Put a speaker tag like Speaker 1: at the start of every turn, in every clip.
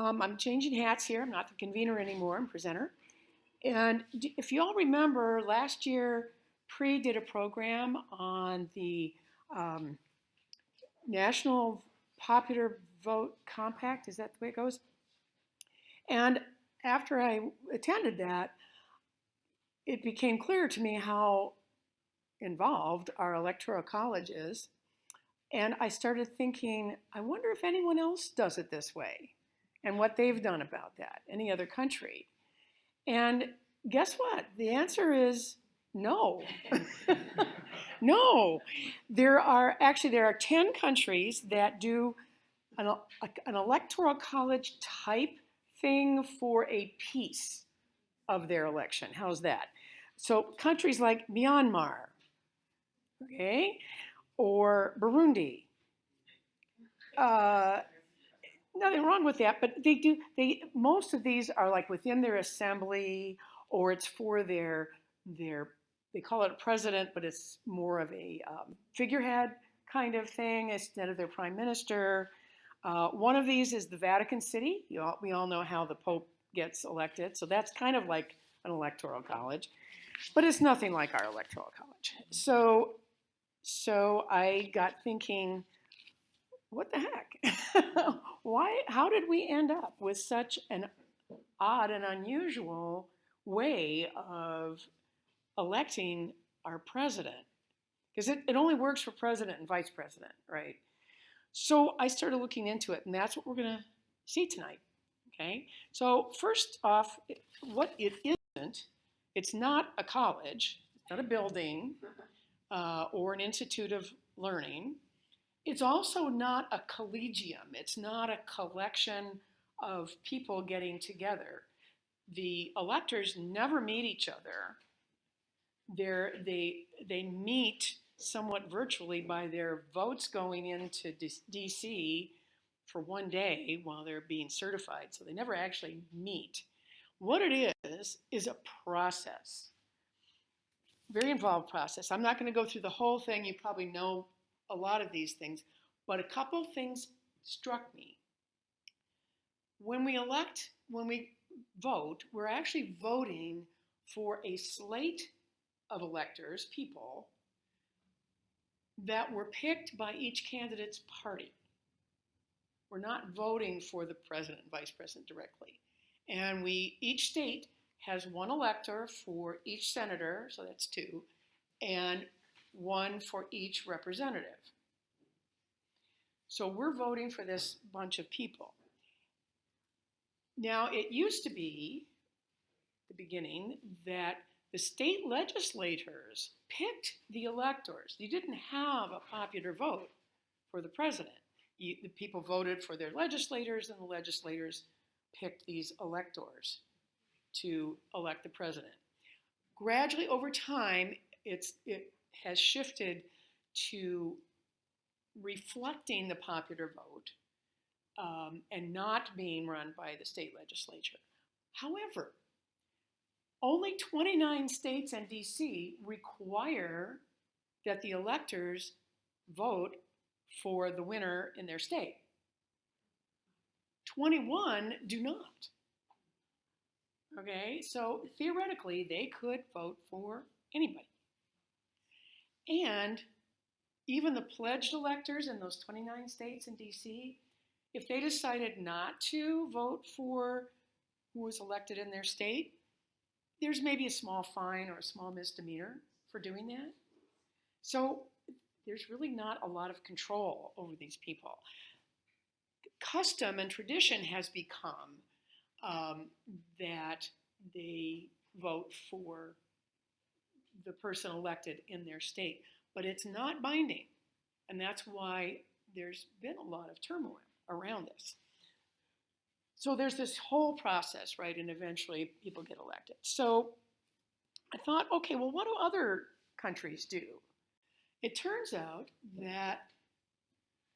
Speaker 1: I'm changing hats here. I'm not the convener anymore. I'm presenter. And if you all remember, last year, Pre did a program on the um, National Popular Vote Compact. Is that the way it goes? And after I attended that, it became clear to me how involved our Electoral College is. And I started thinking, I wonder if anyone else does it this way and what they've done about that, any other country. And guess what? The answer is no. No. There are 10 countries that do an electoral college type thing for a piece of their election. How's that? So countries like Myanmar, okay, or Burundi. Uh, Nothing wrong with that, but most of these are like within their assembly, or it's for their they call it a president, but it's more of a figurehead kind of thing instead of their prime minister. One of these is the Vatican City. We all know how the Pope gets elected, so that's kind of like an electoral college, but it's nothing like our electoral college. So I got thinking, what the heck? Why? How did we end up with such an odd and unusual way of electing our president? Because it only works for president and vice president, right? So I started looking into it, and that's what we're going to see tonight. Okay? So, first off, what it isn't, it's not a college, it's not a building or an institute of learning. It's also not a collegium. It's not a collection of people getting together. The electors never meet each other. They meet somewhat virtually by their votes going into DC for one day while they're being certified. So they never actually meet. What it is a process, very involved process. I'm not going to go through the whole thing. You probably know a lot of these things, but a couple things struck me. When we vote, we're actually voting for a slate of electors, people, that were picked by each candidate's party. We're not voting for the president and vice president directly. And each state has one elector for each senator, so that's two, and one for each representative. So we're voting for this bunch of people. Now, it used to be, the beginning, that the state legislators picked the electors. You didn't have a popular vote for the president. The people voted for their legislators, and the legislators picked these electors to elect the president. Gradually, over time, it has shifted to reflecting the popular vote and not being run by the state legislature. However, only 29 states and DC require that the electors vote for the winner in their state. 21 do not. Okay, so theoretically, they could vote for anybody. And even the pledged electors in those 29 states and DC, if they decided not to vote for who was elected in their state, there's maybe a small fine or a small misdemeanor for doing that. So there's really not a lot of control over these people. Custom and tradition has become that they vote for the person elected in their state, but it's not binding. And that's why there's been a lot of turmoil around this. So there's this whole process, right? And eventually people get elected. So I thought, okay, well, what do other countries do? It turns out that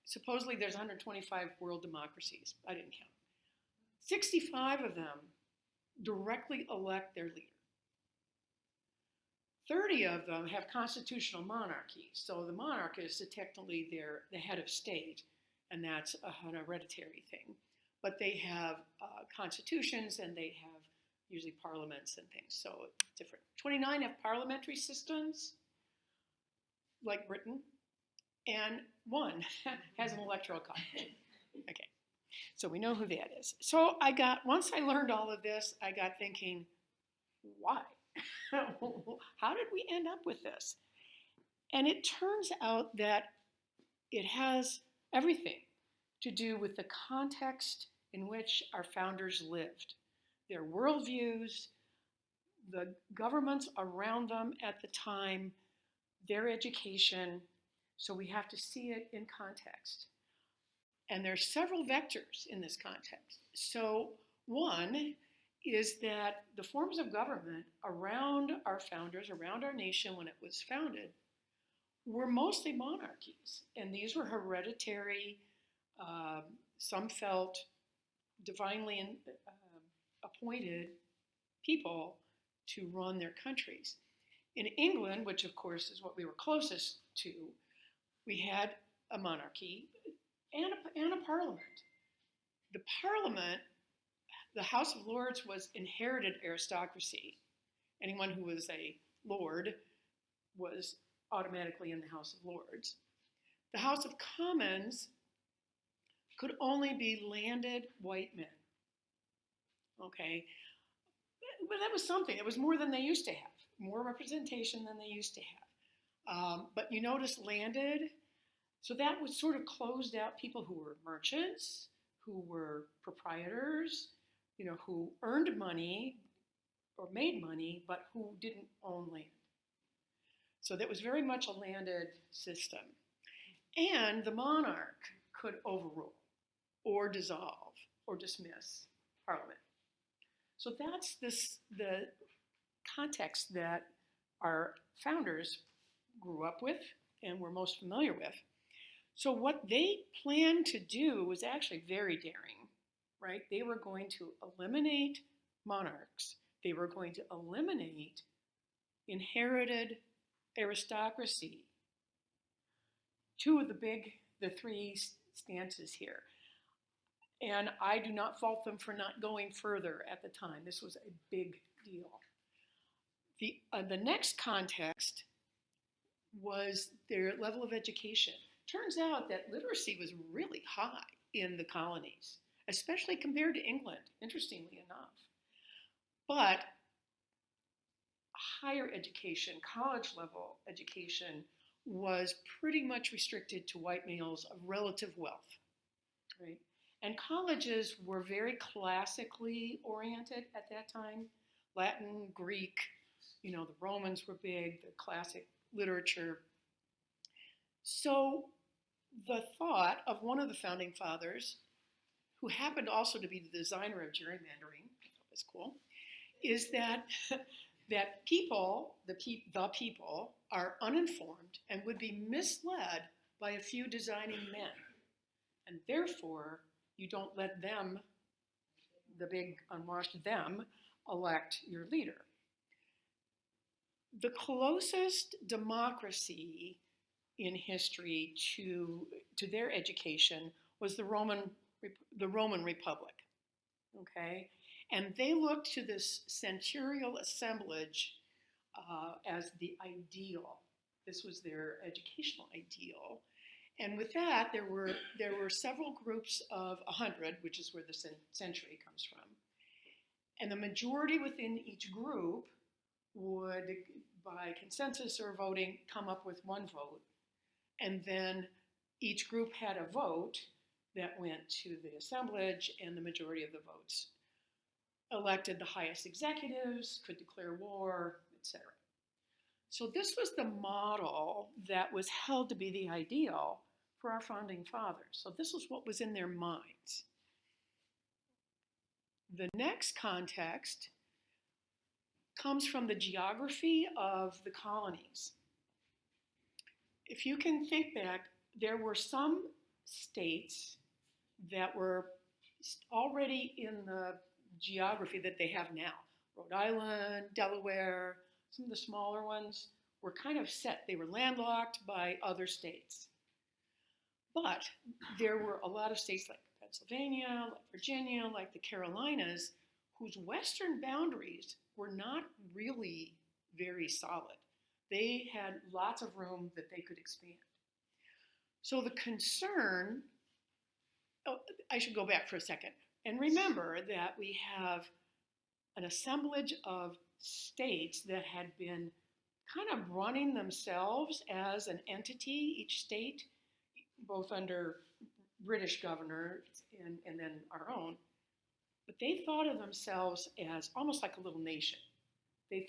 Speaker 1: supposedly there's 125 world democracies. I didn't count. 65 of them directly elect their leader. 30 of them have constitutional monarchies. So the monarch is technically the head of state, and that's a hereditary thing. but they have constitutions and they have usually parliaments and things. So it's different. 29 have parliamentary systems, like Britain, and one has an electoral college. Okay, so we know who that is. So once I learned all of this, I got thinking, why? How did we end up with this? And it turns out that it has everything to do with the context in which our founders lived, their worldviews, the governments around them at the time, their education. So we have to see it in context. And there's several vectors in this context. So one is that the forms of government around our founders, around our nation when it was founded, were mostly monarchies. And these were hereditary, some felt divinely appointed people to run their countries. In England, which of course is what we were closest to, we had a monarchy and a parliament. The parliament, the House of Lords, was inherited aristocracy. Anyone who was a lord was automatically in the House of Lords. The House of Commons could only be landed white men. Okay, but that was something. It was more than they used to have, more representation than they used to have. But you notice landed, so that was sort of closed out people who were merchants, who were proprietors, who earned money or made money, but who didn't own land. So that was very much a landed system. And the monarch could overrule or dissolve or dismiss Parliament. So that's the context that our founders grew up with and were most familiar with. So what they planned to do was actually very daring, right? They were going to eliminate monarchs. They were going to eliminate inherited aristocracy. Two of the three stances here. And I do not fault them for not going further at the time. This was a big deal. The next context was their level of education. Turns out that literacy was really high in the colonies, especially compared to England, interestingly enough. But higher education, college level education, was pretty much restricted to white males of relative wealth, right? And colleges were very classically oriented at that time. Latin, Greek, the Romans were big, the classic literature. So the thought of one of the founding fathers, who happened also to be the designer of gerrymandering, I thought was cool, is that people, the people, are uninformed and would be misled by a few designing men. And therefore, you don't let them, the big unwashed them, elect your leader. The closest democracy in history to their education was the Roman Republic, okay? And they looked to this centurial assemblage as the ideal. This was their educational ideal. And with that, there were several groups of 100, which is where the century comes from. And the majority within each group would, by consensus or voting, come up with one vote. And then each group had a vote that went to the assemblage, and the majority of the votes elected the highest executives, could declare war, etc. So this was the model that was held to be the ideal for our founding fathers. So this was what was in their minds. The next context comes from the geography of the colonies. If you can think back, there were some states that were already in the geography that they have now. Rhode Island, Delaware, some of the smaller ones were kind of set. They were landlocked by other states. But there were a lot of states like Pennsylvania, like Virginia, like the Carolinas, whose western boundaries were not really very solid. They had lots of room that they could expand. So the concern, oh, I should go back for a second and remember that we have an assemblage of states that had been kind of running themselves as an entity, each state, both under British governors and then our own. But they thought of themselves as almost like a little nation. They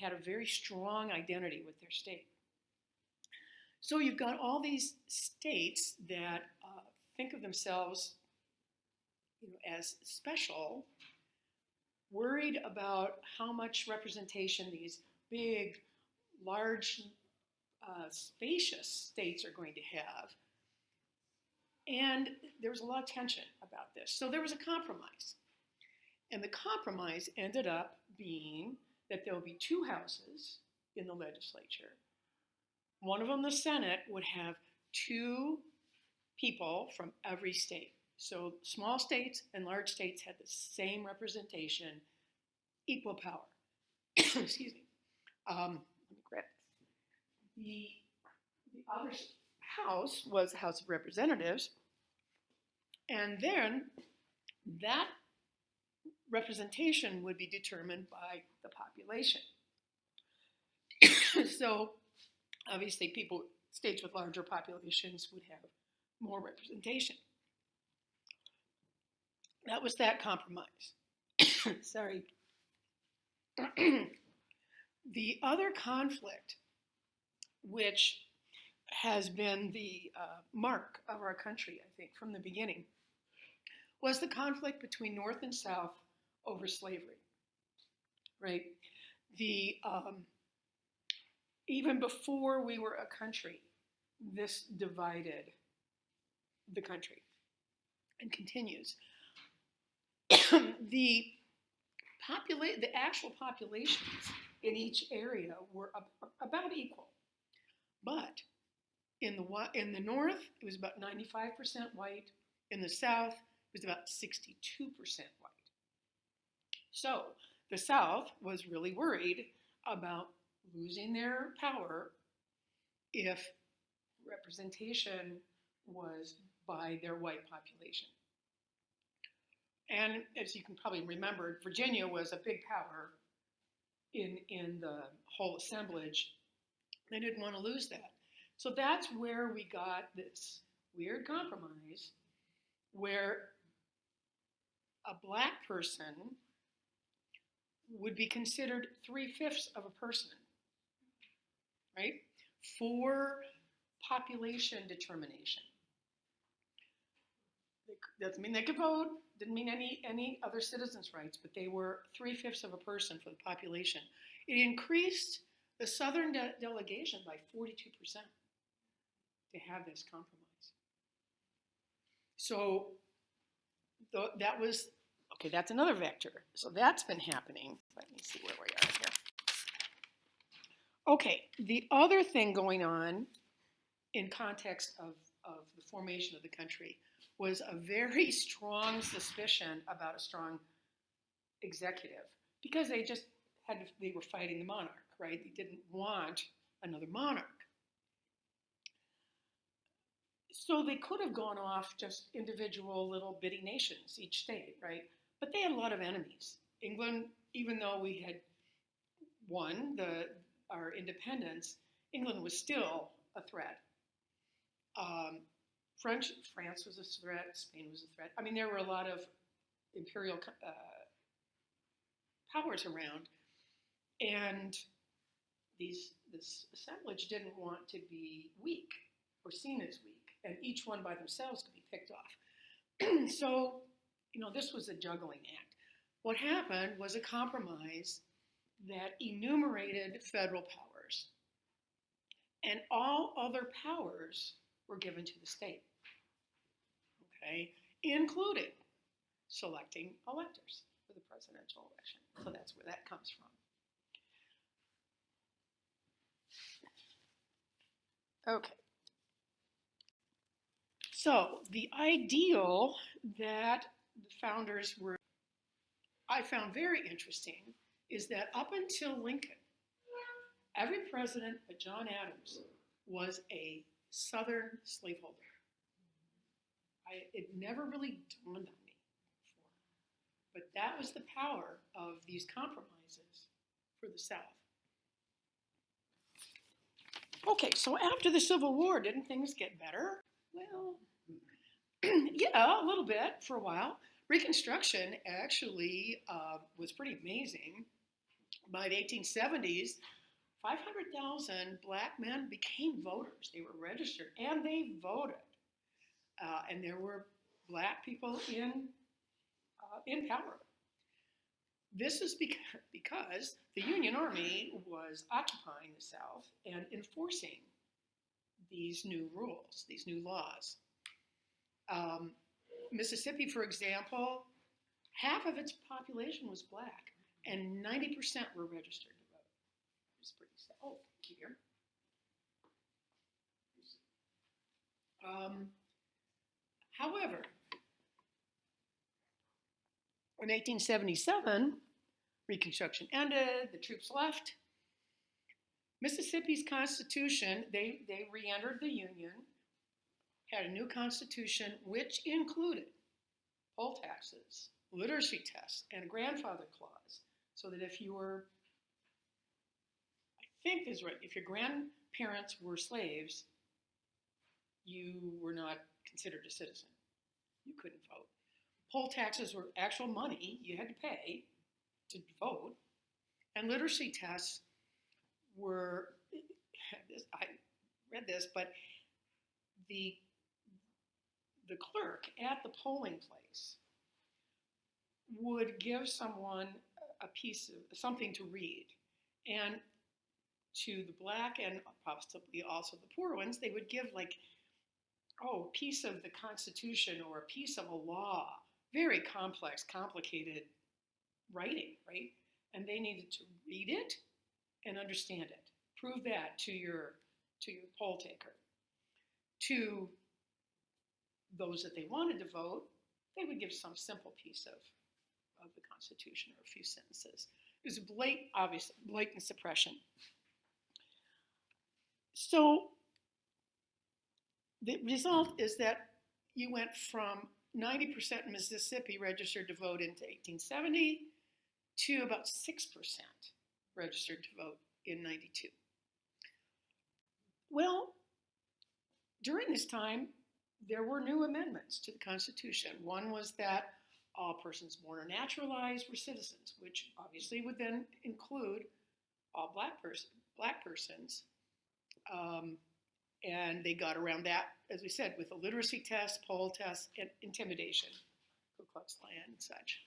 Speaker 1: had a very strong identity with their state. So you've got all these states that think of themselves, as special, worried about how much representation these big, large, spacious states are going to have. And there was a lot of tension about this. So there was a compromise. And the compromise ended up being that there would be two houses in the legislature. One of them, the Senate, would have two people from every state. So small states and large states had the same representation, equal power. Excuse me. Let me grab this. The other house was the House of Representatives, and then that representation would be determined by the population. So obviously states with larger populations would have more representation. That was that compromise. Sorry. The other conflict, which has been the mark of our country, I think, from the beginning, was the conflict between North and South over slavery, right? Even before we were a country, this divided the country and continues. The actual populations in each area were about equal, but in the North, it was about 95% white. In the South, it was about 62% white. So the South was really worried about losing their power if representation was by their white population. And as you can probably remember, Virginia was a big power in the whole assemblage. They didn't want to lose that. So that's where we got this weird compromise where a black person would be considered 3/5 of a person, right? For population determination. Doesn't mean they could vote, didn't mean any other citizens' rights, but they were 3/5 of a person for the population. It increased the Southern delegation by 42% to have this compromise. So that was, okay, that's another vector. So that's been happening. Let me see where we are here. Okay, the other thing going on in context of the formation of the country was a very strong suspicion about a strong executive because they were fighting the monarch, right? They didn't want another monarch. So they could have gone off just individual little bitty nations, each state, right? But they had a lot of enemies. England, even though we had won our independence, England was still a threat. France was a threat, Spain was a threat. I mean, there were a lot of imperial powers around, and this assemblage didn't want to be weak or seen as weak, and each one by themselves could be picked off. So, this was a juggling act. What happened was a compromise that enumerated federal powers, and all other powers were given to the state, okay, including selecting electors for the presidential election. So that's where that comes from. Okay. So the ideal that the founders were, I found very interesting, is that up until Lincoln, every president but John Adams was a Southern slaveholder. It never really dawned on me before, but that was the power of these compromises for the South. Okay, so after the Civil War, didn't things get better? Well, yeah, a little bit for a while. Reconstruction actually was pretty amazing. By the 1870s, 500,000 black men became voters. They were registered and they voted. And there were black people in power. This is because the Union Army was occupying the South and enforcing these new rules, these new laws. Mississippi, for example, half of its population was black, and 90% were registered to vote. It was pretty sad. Oh, thank you, dear. However, in 1877, Reconstruction ended, the troops left. Mississippi's Constitution, they re-entered the Union, had a new Constitution which included poll taxes, literacy tests, and a grandfather clause, so that if you were, I think this is right, if your grandparents were slaves, you were not considered a citizen. You couldn't vote. Poll taxes were actual money you had to pay to vote, and literacy tests were, I read this, but the clerk at the polling place would give someone a piece of something to read, and to the black and possibly also the poor ones, they would give like, a piece of the Constitution or a piece of a law, very complex, complicated writing, right? And they needed to read it and understand it. Prove that to your poll taker. To those that they wanted to vote, they would give some simple piece of the Constitution or a few sentences. It was blatant suppression. So the result is that you went from 90% in Mississippi registered to vote into 1870 to about 6% registered to vote in 92. Well, during this time, there were new amendments to the Constitution. One was that all persons born or naturalized were citizens, which obviously would then include all black persons. And they got around that, as we said, with a literacy test, poll test, and intimidation, Ku Klux Klan and such.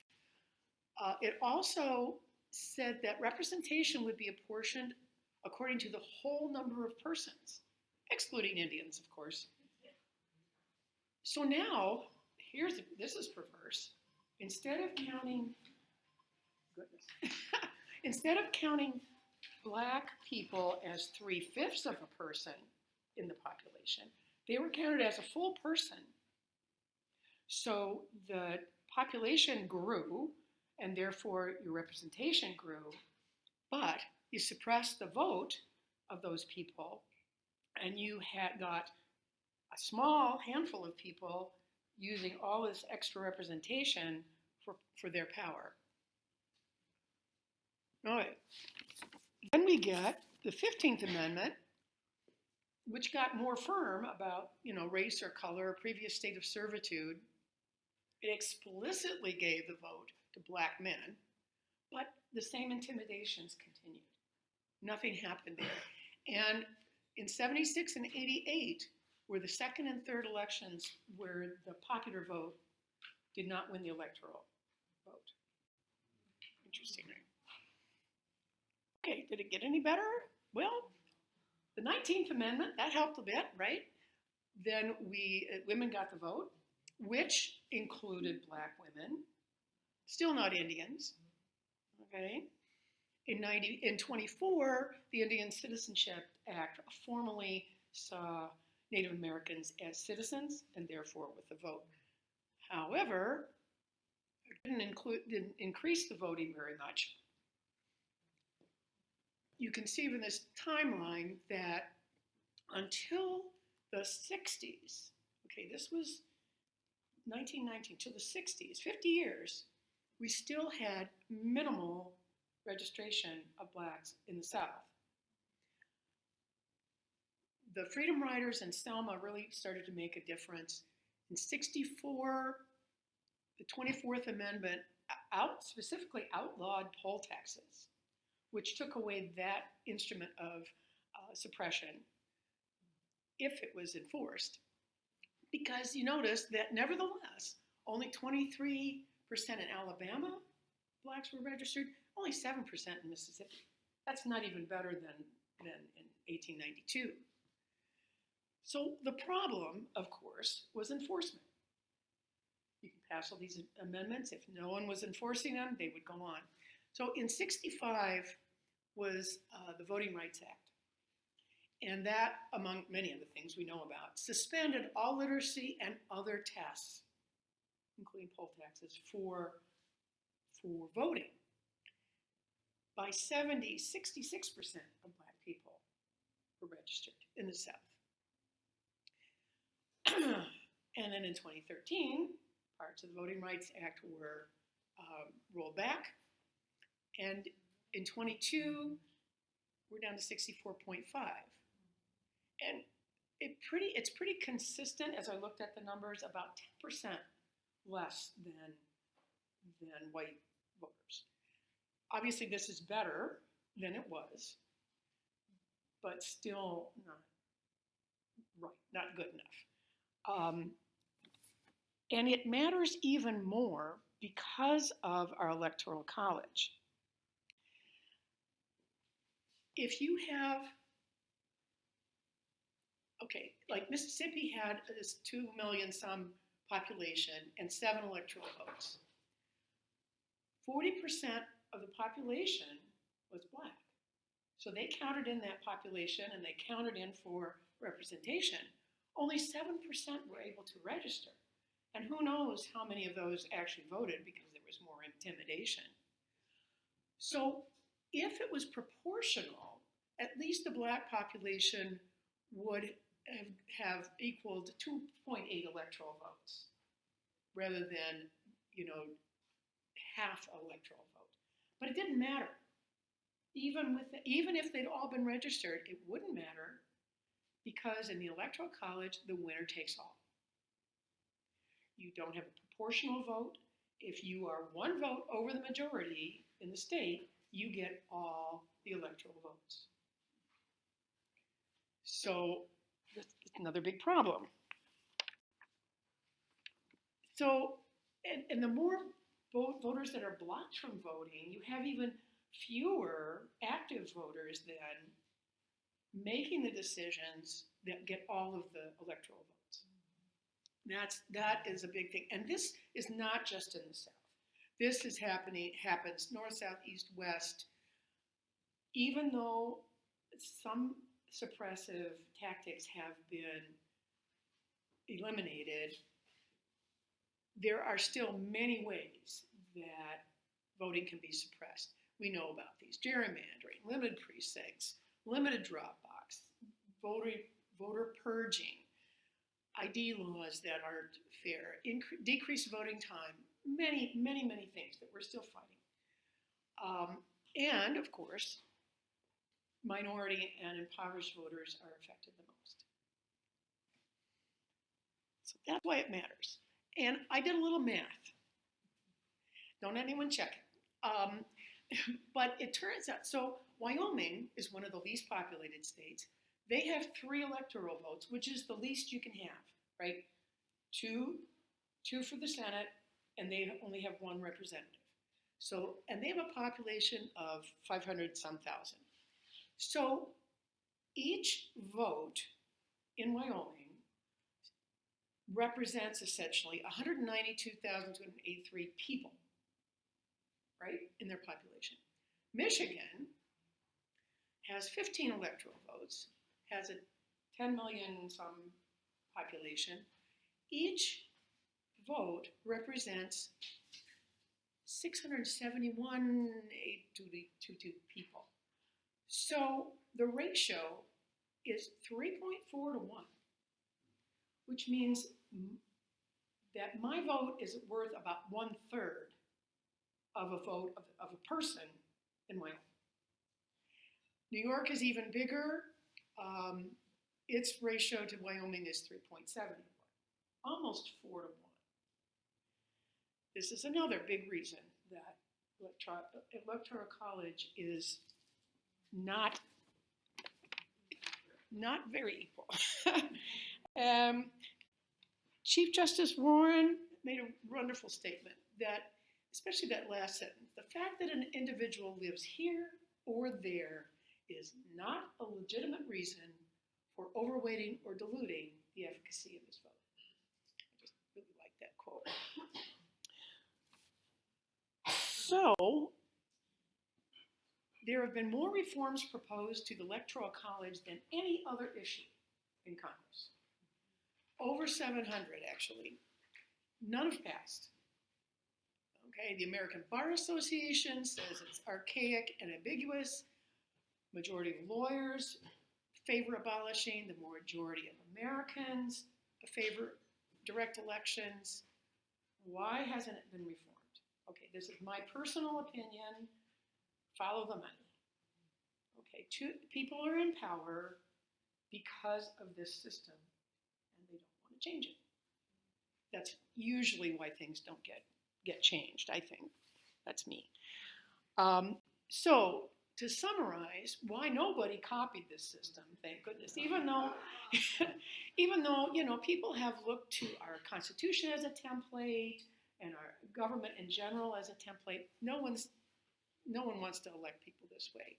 Speaker 1: It also said that representation would be apportioned according to the whole number of persons, excluding Indians, of course. So now, this is perverse. Instead of counting black people as 3/5 of a person in the population, they were counted as a full person. So the population grew, and therefore your representation grew, but you suppressed the vote of those people, and you had got a small handful of people using all this extra representation for their power. All right. Then we get the 15th Amendment, which got more firm about, race or color, previous state of servitude. It explicitly gave the vote to black men, but the same intimidations continued. Nothing happened there. And in 76 and 88 were the second and third elections where the popular vote did not win the electoral vote. Interesting, right? Okay, did it get any better? Well, the 19th Amendment, that helped a bit, right? Then women got the vote, which included black women, still not Indians, okay? In 24, the Indian Citizenship Act formally saw Native Americans as citizens and therefore with the vote. However, didn't increase the voting very much. You can see from this timeline that until the 60s, okay, this was 1919 to the 60s, 50 years, we still had minimal registration of blacks in the South. The Freedom Riders and Selma really started to make a difference. In 64, the 24th Amendment specifically outlawed poll taxes, which took away that instrument of suppression if it was enforced. Because you notice that nevertheless, only 23% in Alabama blacks were registered, only 7% in Mississippi. That's not even better than in 1892. So the problem, of course, was enforcement. You can pass all these amendments. If no one was enforcing them, they would go on. So in 65 was the Voting Rights Act. And that, among many other things we know about, suspended all literacy and other tests, including poll taxes, for voting. By 70, 66% of black people were registered in the South. And then in 2013, parts of the Voting Rights Act were rolled back. And in 22, we're down to 64.5. And it's pretty consistent, as I looked at the numbers, about 10% less than white voters. Obviously, this is better than it was, but still not good enough. And it matters even more because of our Electoral College. If you have, okay, like Mississippi had this 2 million some population and 7 electoral votes. 40% of the population was black. So they counted in that population and they counted in for representation. Only 7% were able to register. And who knows how many of those actually voted because there was more intimidation. So if it was proportional, at least the black population would have equaled 2.8 electoral votes rather than, half electoral vote. But it didn't matter. Even if they'd all been registered, it wouldn't matter because in the Electoral College, the winner takes all. You don't have a proportional vote. If you are one vote over the majority in the state, you get all the electoral votes. So that's another big problem. So, and the more voters that are blocked from voting, you have even fewer active voters than making the decisions that get all of the electoral votes. That is a big thing. And this is not just in the South. This happens north, south, east, west. Even though some suppressive tactics have been eliminated, there are still many ways that voting can be suppressed. We know about these: gerrymandering, limited precincts, limited drop box, voter purging, ID laws that aren't fair, decreased voting time, many, many, many things that we're still fighting. And of course, minority and impoverished voters are affected the most. So that's why it matters. And I did a little math. Don't anyone check it. But it turns out, so Wyoming is one of the least populated states. They have 3 electoral votes, which is the least you can have, right? Two for the Senate, and they only have 1 representative. So, and they have a population of 500 some thousand. So each vote in Wyoming represents essentially 192,283 people, right, in their population. Michigan has 15 electoral votes, has a 10 million some population. Each vote represents 671,822 people. So the ratio is 3.4 to 1, which means that my vote is worth about 1/3 of a vote of a person in Wyoming. New York is even bigger. Its ratio to Wyoming is 3.7 to 1, almost 4 to 1. This is another big reason that Electoral College is not very equal. Chief Justice Warren made a wonderful statement that, especially that last sentence, the fact that an individual lives here or there is not a legitimate reason for overweighting or diluting the efficacy of this vote. I just really like that quote. So, there have been more reforms proposed to the Electoral College than any other issue in Congress. Over 700, actually. None have passed. Okay, the American Bar Association says it's archaic and ambiguous. Majority of lawyers favor abolishing. The majority of Americans favor direct elections. Why hasn't it been reformed? Okay, this is my personal opinion. Follow the money. Okay, people are in power because of this system, and they don't want to change it. That's usually why things don't get changed, I think. That's me. So, to summarize, why nobody copied this system, thank goodness, even though people have looked to our Constitution as a template and our government in general as a template, no one wants to elect people this way.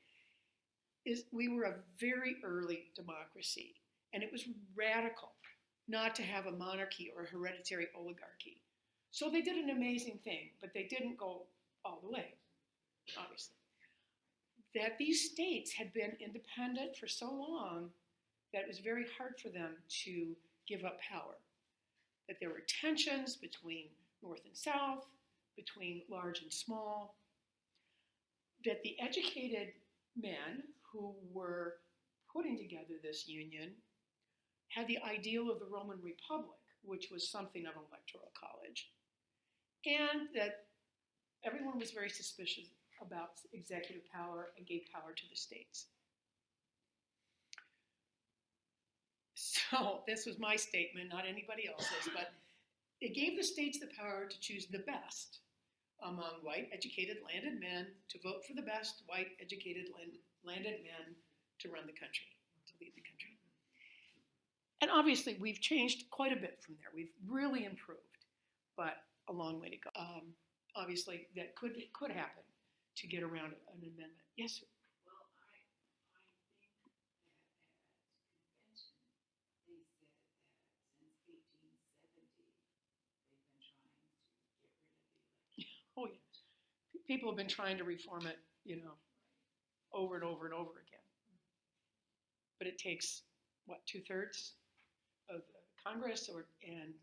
Speaker 1: We were a very early democracy, and it was radical not to have a monarchy or a hereditary oligarchy. So they did an amazing thing, but they didn't go all the way, obviously. That these states had been independent for so long that it was very hard for them to give up power. That there were tensions between North and South, between large and small. That the educated men who were putting together this union had the ideal of the Roman Republic, which was something of an electoral college, and that everyone was very suspicious about executive power and gave power to the states. So this was my statement, not anybody else's, but it gave the states the power to choose the best among white, educated, landed men to vote for the best white, educated, landed men to run the country, to lead the country. And obviously, we've changed quite a bit from there. We've really improved, but a long way to go. Obviously, that could happen to get around an amendment. Yes, sir?
Speaker 2: Well, I think that at convention, they said that since 1870, they've been trying to get rid of the election.
Speaker 1: Oh, yeah. People have been trying to reform it, over and over and over again. But it takes, what, 2/3 of the Congress and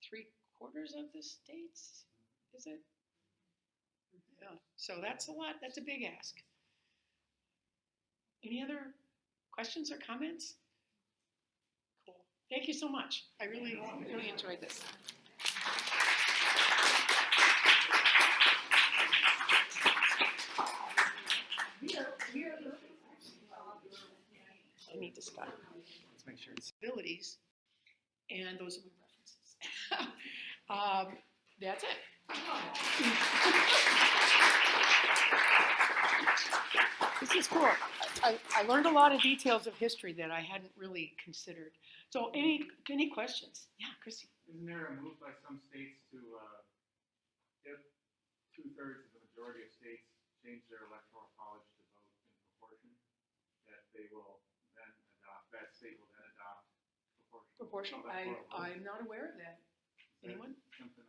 Speaker 1: 3/4 of the states, is it? Yeah, so that's a lot. That's a big ask. Any other questions or comments? Cool. Thank you so much. I really enjoyed this. I need to stop.
Speaker 3: Let's make sure it's.
Speaker 1: Abilities, and those are my references. That's it. This is cool. I learned a lot of details of history that I hadn't really considered. So, any questions? Yeah, Chrissy.
Speaker 4: Isn't there a move by some states to, if 2/3 of the majority of states change their electoral college to vote in proportion, that they will then adopt, that state will then adopt
Speaker 1: Proportional? I'm not aware of that. Anyone?
Speaker 4: Something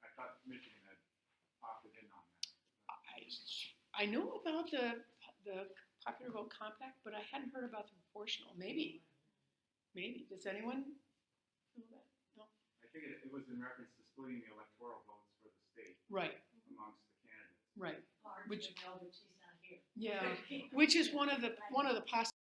Speaker 4: I thought Michigan had opted in on that.
Speaker 1: I know about the popular vote compact, but I hadn't heard about the proportional. Maybe Maybe. Does anyone know that? No.
Speaker 4: I think it was in reference to splitting the electoral votes for the state
Speaker 1: Right,
Speaker 4: amongst the candidates.
Speaker 1: right.
Speaker 2: Hard
Speaker 1: Which-
Speaker 2: to know that she's not here.
Speaker 1: Yeah, which is one of the possibilities